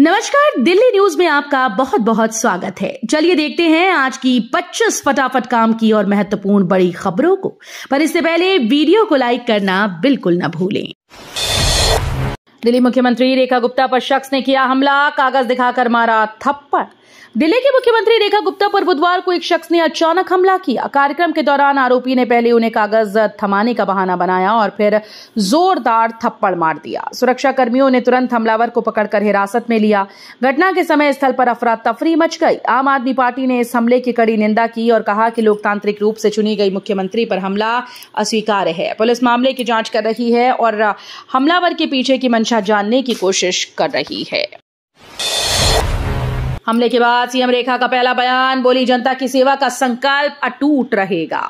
नमस्कार, दिल्ली न्यूज में आपका बहुत बहुत स्वागत है। चलिए देखते हैं आज की 25 फटाफट काम की और महत्वपूर्ण बड़ी खबरों को। पर इससे पहले वीडियो को लाइक करना बिल्कुल न भूलें। दिल्ली मुख्यमंत्री रेखा गुप्ता पर शख्स ने किया हमला, कागज दिखाकर मारा थप्पड़। दिल्ली की मुख्यमंत्री रेखा गुप्ता पर बुधवार को एक शख्स ने अचानक हमला किया। कार्यक्रम के दौरान आरोपी ने पहले उन्हें कागज थमाने का बहाना बनाया और फिर जोरदार थप्पड़ मार दिया। सुरक्षा कर्मियों ने तुरंत हमलावर को पकड़कर हिरासत में लिया। घटना के समय स्थल पर अफरा तफरी मच गई। आम आदमी पार्टी ने इस हमले की कड़ी निंदा की और कहा कि लोकतांत्रिक रूप से चुनी गई मुख्यमंत्री पर हमला अस्वीकार्य है। पुलिस मामले की जांच कर रही है और हमलावर के पीछे की मंशा जानने की कोशिश कर रही है। हमले के बाद सीएम रेखा का पहला बयान, बोली जनता की सेवा का संकल्प अटूट रहेगा।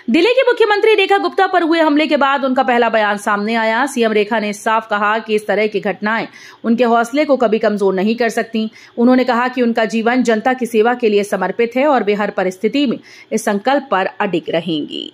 दिल्ली की मुख्यमंत्री रेखा गुप्ता पर हुए हमले के बाद उनका पहला बयान सामने आया। सीएम रेखा ने साफ कहा कि इस तरह की घटनाएं उनके हौसले को कभी कमजोर नहीं कर सकती। उन्होंने कहा कि उनका जीवन जनता की सेवा के लिए समर्पित है और वे हर परिस्थिति में इस संकल्प पर अडिग रहेंगी।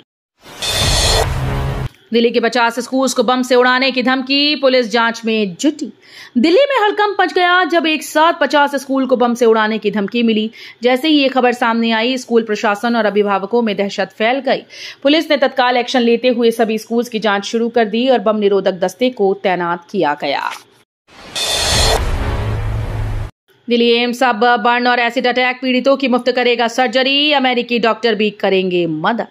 दिल्ली के 50 स्कूल्स को बम से उड़ाने की धमकी, पुलिस जांच में जुटी। दिल्ली में हड़कंप मच गया जब एक साथ 50 स्कूल को बम से उड़ाने की धमकी मिली। जैसे ही ये खबर सामने आई, स्कूल प्रशासन और अभिभावकों में दहशत फैल गई। पुलिस ने तत्काल एक्शन लेते हुए सभी स्कूल्स की जांच शुरू कर दी और बम निरोधक दस्ते को तैनात किया गया। दिल्ली एम्स अब बर्न और एसिड अटैक पीड़ितों की मुफ्त करेगा सर्जरी, अमेरिकी डॉक्टर भी करेंगे मदद।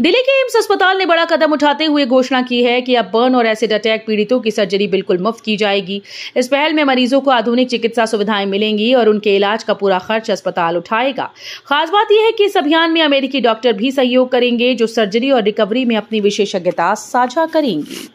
दिल्ली के एम्स अस्पताल ने बड़ा कदम उठाते हुए घोषणा की है कि अब बर्न और एसिड अटैक पीड़ितों की सर्जरी बिल्कुल मुफ्त की जाएगी। इस पहल में मरीजों को आधुनिक चिकित्सा सुविधाएं मिलेंगी और उनके इलाज का पूरा खर्च अस्पताल उठाएगा। खास बात यह है कि इस अभियान में अमेरिकी डॉक्टर भी सहयोग करेंगे, जो सर्जरी और रिकवरी में अपनी विशेषज्ञता साझा करेंगी।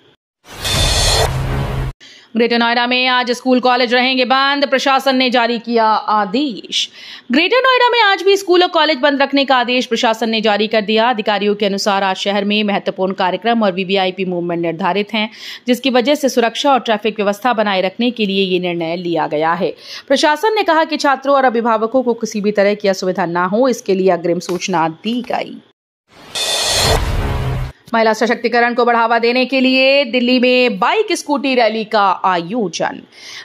ग्रेटर नोएडा में आज स्कूल कॉलेज रहेंगे बंद, प्रशासन ने जारी किया आदेश। ग्रेटर नोएडा में आज भी स्कूल और कॉलेज बंद रखने का आदेश प्रशासन ने जारी कर दिया। अधिकारियों के अनुसार आज शहर में महत्वपूर्ण कार्यक्रम और वीवीआईपी मूवमेंट निर्धारित हैं, जिसकी वजह से सुरक्षा और ट्रैफिक व्यवस्था बनाए रखने के लिए ये निर्णय लिया गया है। प्रशासन ने कहा कि छात्रों और अभिभावकों को किसी भी तरह की असुविधा न हो, इसके लिए अग्रिम सूचना दी गई। महिला सशक्तिकरण को बढ़ावा देने के लिए दिल्ली में बाइक स्कूटी रैली का आयोजन।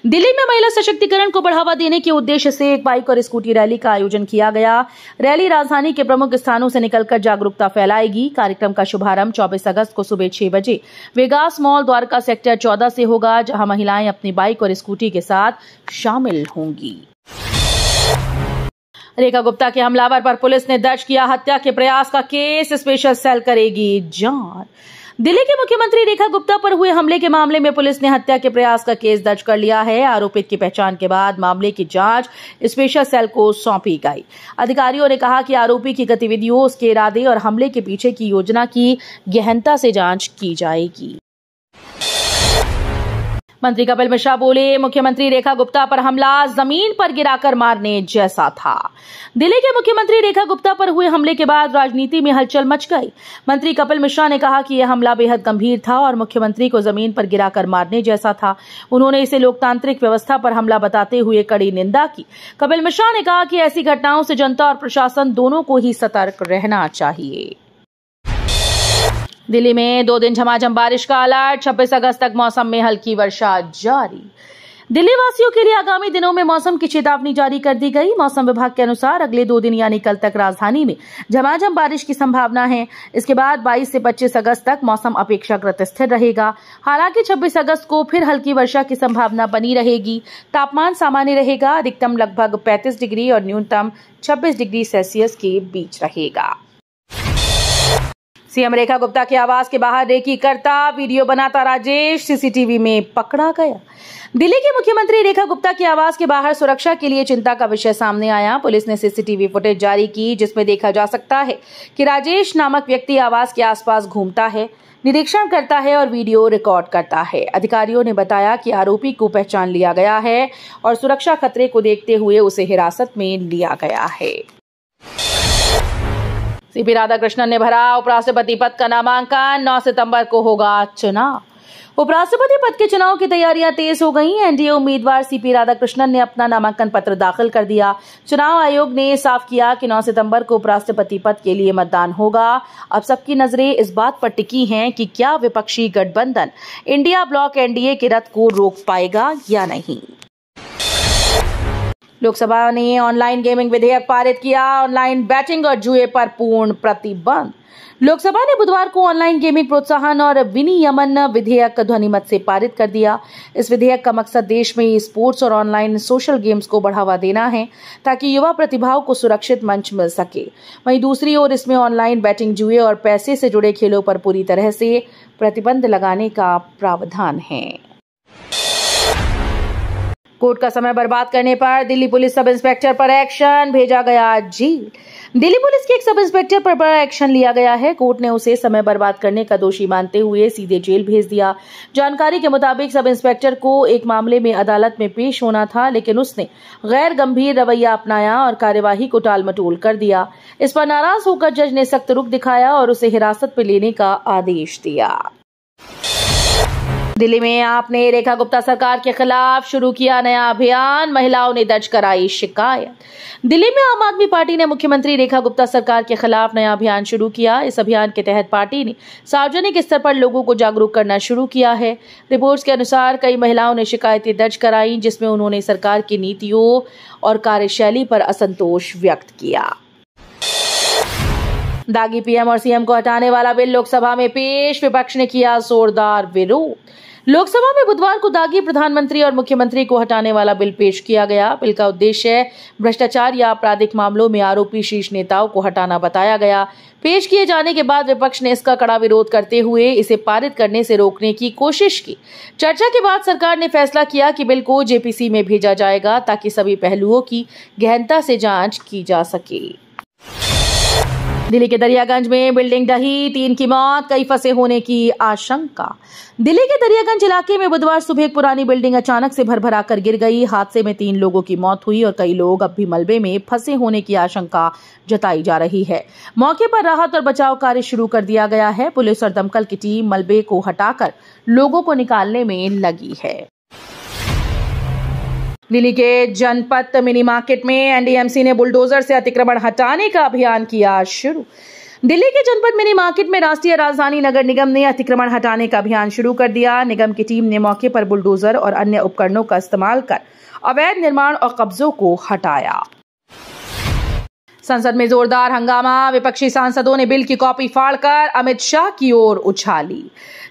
दिल्ली में महिला सशक्तिकरण को बढ़ावा देने के उद्देश्य से एक बाइक और स्कूटी रैली का आयोजन किया गया। रैली राजधानी के प्रमुख स्थानों से निकलकर जागरूकता फैलाएगी। कार्यक्रम का शुभारंभ 24 अगस्त को सुबह 6 बजे वेगास मॉल द्वारका सेक्टर 14 से होगा, जहां महिलाएं अपनी बाइक और स्कूटी के साथ शामिल होंगी। रेखा गुप्ता के हमलावर पर पुलिस ने दर्ज किया हत्या के प्रयास का केस, स्पेशल सेल करेगी जांच। दिल्ली के मुख्यमंत्री रेखा गुप्ता पर हुए हमले के मामले में पुलिस ने हत्या के प्रयास का केस दर्ज कर लिया है। आरोपित की पहचान के बाद मामले की जांच स्पेशल सेल को सौंपी गई। अधिकारियों ने कहा कि आरोपी की गतिविधियों, उसके इरादे और हमले के पीछे की योजना की गहनता से जांच की जाएगी। मंत्री कपिल मिश्रा बोले, मुख्यमंत्री रेखा गुप्ता पर हमला जमीन पर गिराकर मारने जैसा था। दिल्ली के मुख्यमंत्री रेखा गुप्ता पर हुए हमले के बाद राजनीति में हलचल मच गई। मंत्री कपिल मिश्रा ने कहा कि यह हमला बेहद गंभीर था और मुख्यमंत्री को जमीन पर गिराकर मारने जैसा था। उन्होंने इसे लोकतांत्रिक व्यवस्था पर हमला बताते हुए कड़ी निंदा की। कपिल मिश्रा ने कहा कि ऐसी घटनाओं से जनता और प्रशासन दोनों को ही सतर्क रहना चाहिए। दिल्ली में 2 दिन झमाझम बारिश का अलर्ट, 26 अगस्त तक मौसम में हल्की वर्षा जारी। दिल्ली वासियों के लिए आगामी दिनों में मौसम की चेतावनी जारी कर दी गई। मौसम विभाग के अनुसार अगले 2 दिन यानी कल तक राजधानी में झमाझम बारिश की संभावना है। इसके बाद 22 से 25 अगस्त तक मौसम अपेक्षाकृत स्थिर रहेगा। हालांकि 26 अगस्त को फिर हल्की वर्षा की संभावना बनी रहेगी। तापमान सामान्य रहेगा, अधिकतम लगभग 35 डिग्री और न्यूनतम 26 डिग्री सेल्सियस के बीच रहेगा। सीएम रेखा गुप्ता के आवास के बाहर रेकी करता वीडियो बनाता राजेश सीसीटीवी में पकड़ा गया। दिल्ली के मुख्यमंत्री रेखा गुप्ता के आवास के बाहर सुरक्षा के लिए चिंता का विषय सामने आया। पुलिस ने सीसीटीवी फुटेज जारी की, जिसमें देखा जा सकता है कि राजेश नामक व्यक्ति आवास के आसपास घूमता है, निरीक्षण करता है और वीडियो रिकॉर्ड करता है। अधिकारियों ने बताया कि आरोपी को पहचान लिया गया है और सुरक्षा खतरे को देखते हुए उसे हिरासत में लिया गया है। सीपी राधाकृष्णन ने भरा उपराष्ट्रपति पद का नामांकन, 9 सितंबर को होगा चुनाव। उपराष्ट्रपति पद के चुनाव की तैयारियां तेज हो गई। एनडीए उम्मीदवार सीपी राधाकृष्णन ने अपना नामांकन पत्र दाखिल कर दिया। चुनाव आयोग ने साफ किया कि 9 सितंबर को उपराष्ट्रपति पद के लिए मतदान होगा। अब सबकी नजरें इस बात पर टिकी हैं कि क्या विपक्षी गठबंधन इंडिया ब्लॉक एनडीए के रथ को रोक पाएगा या नहीं। लोकसभा ने ऑनलाइन गेमिंग विधेयक पारित किया, ऑनलाइन बैटिंग और जुए पर पूर्ण प्रतिबंध। लोकसभा ने बुधवार को ऑनलाइन गेमिंग प्रोत्साहन और विनियमन विधेयक ध्वनिमत से पारित कर दिया। इस विधेयक का मकसद देश में स्पोर्ट्स और ऑनलाइन सोशल गेम्स को बढ़ावा देना है ताकि युवा प्रतिभाओं को सुरक्षित मंच मिल सके। वहीं दूसरी ओर इसमें ऑनलाइन बैटिंग, जुए और पैसे से जुड़े खेलों पर पूरी तरह से प्रतिबंध लगाने का प्रावधान है। कोर्ट का समय बर्बाद करने पर दिल्ली पुलिस सब इंस्पेक्टर पर एक्शन, भेजा गया जेल। दिल्ली पुलिस के एक सब इंस्पेक्टर पर बड़ा एक्शन लिया गया है। कोर्ट ने उसे समय बर्बाद करने का दोषी मानते हुए सीधे जेल भेज दिया। जानकारी के मुताबिक सब इंस्पेक्टर को एक मामले में अदालत में पेश होना था, लेकिन उसने गैर गंभीर रवैया अपनाया और कार्यवाही को टालमटोल कर दिया। इस पर नाराज होकर जज ने सख्त रुख दिखाया और उसे हिरासत में लेने का आदेश दिया। दिल्ली में आपने रेखा गुप्ता सरकार के खिलाफ शुरू किया नया अभियान, महिलाओं ने दर्ज कराई शिकायत। दिल्ली में आम आदमी पार्टी ने मुख्यमंत्री रेखा गुप्ता सरकार के खिलाफ नया अभियान शुरू किया। इस अभियान के तहत पार्टी ने सार्वजनिक स्तर पर लोगों को जागरूक करना शुरू किया है। रिपोर्ट्स के अनुसार कई महिलाओं ने शिकायतें दर्ज कराई, जिसमें उन्होंने सरकार की नीतियों और कार्यशैली पर असंतोष व्यक्त किया। दागी पीएम और सीएम को हटाने वाला बिल लोकसभा में पेश, विपक्ष ने किया जोरदार विरोध। लोकसभा में बुधवार को दागी प्रधानमंत्री और मुख्यमंत्री को हटाने वाला बिल पेश किया गया। बिल का उद्देश्य भ्रष्टाचार या आपराधिक मामलों में आरोपी शीर्ष नेताओं को हटाना बताया गया। पेश किए जाने के बाद विपक्ष ने इसका कड़ा विरोध करते हुए इसे पारित करने से रोकने की कोशिश की। चर्चा के बाद सरकार ने फैसला किया कि बिल को जेपीसी में भेजा जाएगा ताकि सभी पहलुओं की गहनता से जांच की जा सके। दिल्ली के दरियागंज में बिल्डिंग ढही, 3 की मौत, कई फंसे होने की आशंका। दिल्ली के दरियागंज इलाके में बुधवार सुबह एक पुरानी बिल्डिंग अचानक से भरभराकर गिर गई। हादसे में 3 लोगों की मौत हुई और कई लोग अब भी मलबे में फंसे होने की आशंका जताई जा रही है। मौके पर राहत और बचाव कार्य शुरू कर दिया गया है। पुलिस और दमकल की टीम मलबे को हटाकर लोगों को निकालने में लगी है। दिल्ली के जनपथ मिनी मार्केट में एनडीएमसी ने बुलडोजर से अतिक्रमण हटाने का अभियान किया शुरू। दिल्ली के जनपथ मिनी मार्केट में राष्ट्रीय राजधानी नगर निगम ने अतिक्रमण हटाने का अभियान शुरू कर दिया। निगम की टीम ने मौके पर बुलडोजर और अन्य उपकरणों का इस्तेमाल कर अवैध निर्माण और कब्जों को हटाया। संसद में जोरदार हंगामा, विपक्षी सांसदों ने बिल की कॉपी फाड़कर अमित शाह की ओर उछाली।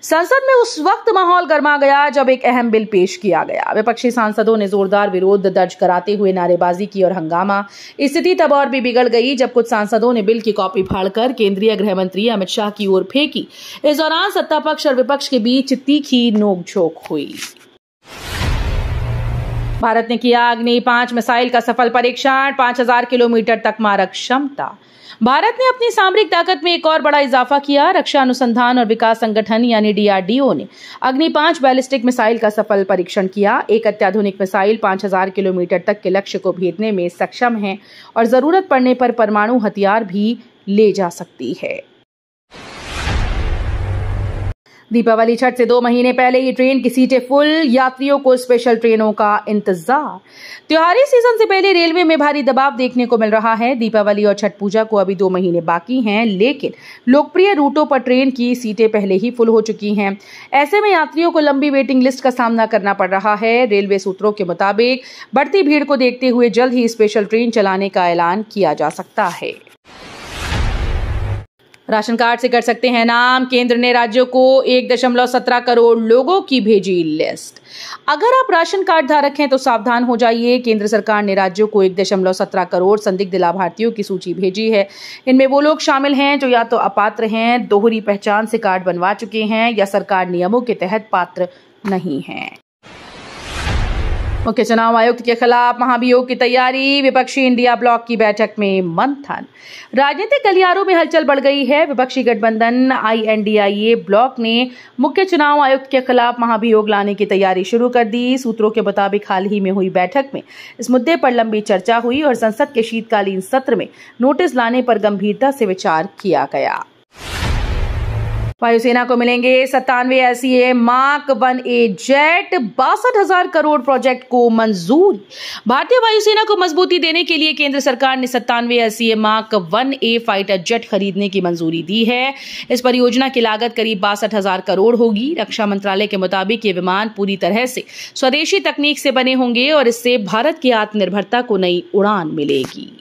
संसद में उस वक्त माहौल गर्मा गया जब एक अहम बिल पेश किया गया। विपक्षी सांसदों ने जोरदार विरोध दर्ज कराते हुए नारेबाजी की और हंगामा। स्थिति तब और भी बिगड़ गई जब कुछ सांसदों ने बिल की कॉपी फाड़कर केंद्रीय गृह मंत्री अमित शाह की ओर फेंकी। इस दौरान सत्ता पक्ष और विपक्ष के बीच तीखी नोकझोंक हुई। भारत ने किया अग्नि 5 मिसाइल का सफल परीक्षण, 5000 किलोमीटर तक मारक क्षमता। भारत ने अपनी सामरिक ताकत में एक और बड़ा इजाफा किया। रक्षा अनुसंधान और विकास संगठन यानी डीआरडीओ ने अग्नि 5 बैलिस्टिक मिसाइल का सफल परीक्षण किया। एक अत्याधुनिक मिसाइल 5000 किलोमीटर तक के लक्ष्य को भेदने में सक्षम है और जरूरत पड़ने पर परमाणु हथियार भी ले जा सकती है। दीपावली छठ से 2 महीने पहले ही ट्रेन की सीटें फुल, यात्रियों को स्पेशल ट्रेनों का इंतजार। त्योहारी सीजन से पहले रेलवे में भारी दबाव देखने को मिल रहा है। दीपावली और छठ पूजा को अभी 2 महीने बाकी हैं, लेकिन लोकप्रिय रूटों पर ट्रेन की सीटें पहले ही फुल हो चुकी हैं। ऐसे में यात्रियों को लंबी वेटिंग लिस्ट का सामना करना पड़ रहा है। रेलवे सूत्रों के मुताबिक बढ़ती भीड़ को देखते हुए जल्द ही स्पेशल ट्रेन चलाने का ऐलान किया जा सकता है। राशन कार्ड से कर सकते हैं नाम, केंद्र ने राज्यों को 1.17 करोड़ लोगों की भेजी लिस्ट। अगर आप राशन कार्ड धारक हैं तो सावधान हो जाइए। केंद्र सरकार ने राज्यों को 1.17 करोड़ संदिग्ध लाभार्थियों की सूची भेजी है। इनमें वो लोग शामिल हैं जो या तो अपात्र हैं, दोहरी पहचान से कार्ड बनवा चुके हैं या सरकार नियमों के तहत पात्र नहीं हैं। मुख्य चुनाव आयुक्त के खिलाफ महाभियोग की तैयारी, विपक्षी इंडिया ब्लॉक की बैठक में मंथन। राजनीतिक गलियारों में हलचल बढ़ गई है। विपक्षी गठबंधन INDIA ब्लॉक ने मुख्य चुनाव आयुक्त के खिलाफ महाभियोग लाने की तैयारी शुरू कर दी। सूत्रों के मुताबिक हाल ही में हुई बैठक में इस मुद्दे पर लंबी चर्चा हुई और संसद के शीतकालीन सत्र में नोटिस लाने पर गंभीरता से विचार किया गया। वायुसेना को मिलेंगे 97 LCA mark 1A jet, 62,000 crore project को मंजूरी। भारतीय वायुसेना को मजबूती देने के लिए केंद्र सरकार ने 97 LCA mark 1A fighter jet खरीदने की मंजूरी दी है। इस परियोजना की लागत करीब 62,000 करोड़ होगी। रक्षा मंत्रालय के मुताबिक ये विमान पूरी तरह से स्वदेशी तकनीक से बने होंगे और इससे भारत की आत्मनिर्भरता को नई उड़ान मिलेगी।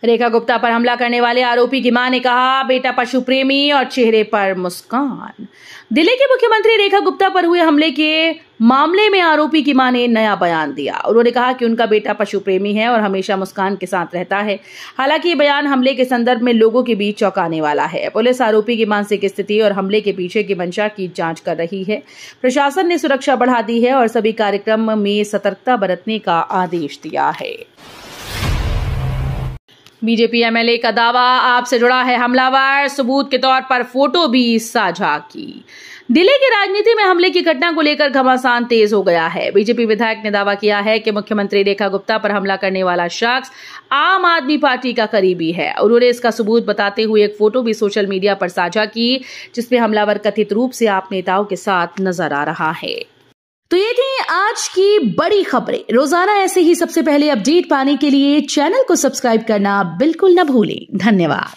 रेखा गुप्ता पर हमला करने वाले आरोपी की मां ने कहा, बेटा पशु प्रेमी और चेहरे पर मुस्कान। दिल्ली के मुख्यमंत्री रेखा गुप्ता पर हुए हमले के मामले में आरोपी की मां ने नया बयान दिया। उन्होंने कहा कि उनका बेटा पशु प्रेमी है और हमेशा मुस्कान के साथ रहता है। हालांकि ये बयान हमले के संदर्भ में लोगों के बीच चौंकाने वाला है। पुलिस आरोपी की मानसिक स्थिति और हमले के पीछे की मंशा की जांच कर रही है। प्रशासन ने सुरक्षा बढ़ा दी है और सभी कार्यक्रम में सतर्कता बरतने का आदेश दिया है। बीजेपी एमएलए का दावा, आपसे जुड़ा है हमलावर, सबूत के तौर पर फोटो भी साझा की। दिल्ली की राजनीति में हमले की घटना को लेकर घमासान तेज हो गया है। बीजेपी विधायक ने दावा किया है कि मुख्यमंत्री रेखा गुप्ता पर हमला करने वाला शख्स आम आदमी पार्टी का करीबी है। उन्होंने इसका सबूत बताते हुए एक फोटो भी सोशल मीडिया पर साझा की, जिसमें हमलावर कथित रूप से आप नेताओं के साथ नजर आ रहा है। तो ये थी आज की बड़ी खबरें। रोजाना ऐसे ही सबसे पहले अपडेट पाने के लिए चैनल को सब्सक्राइब करना बिल्कुल न भूलें। धन्यवाद।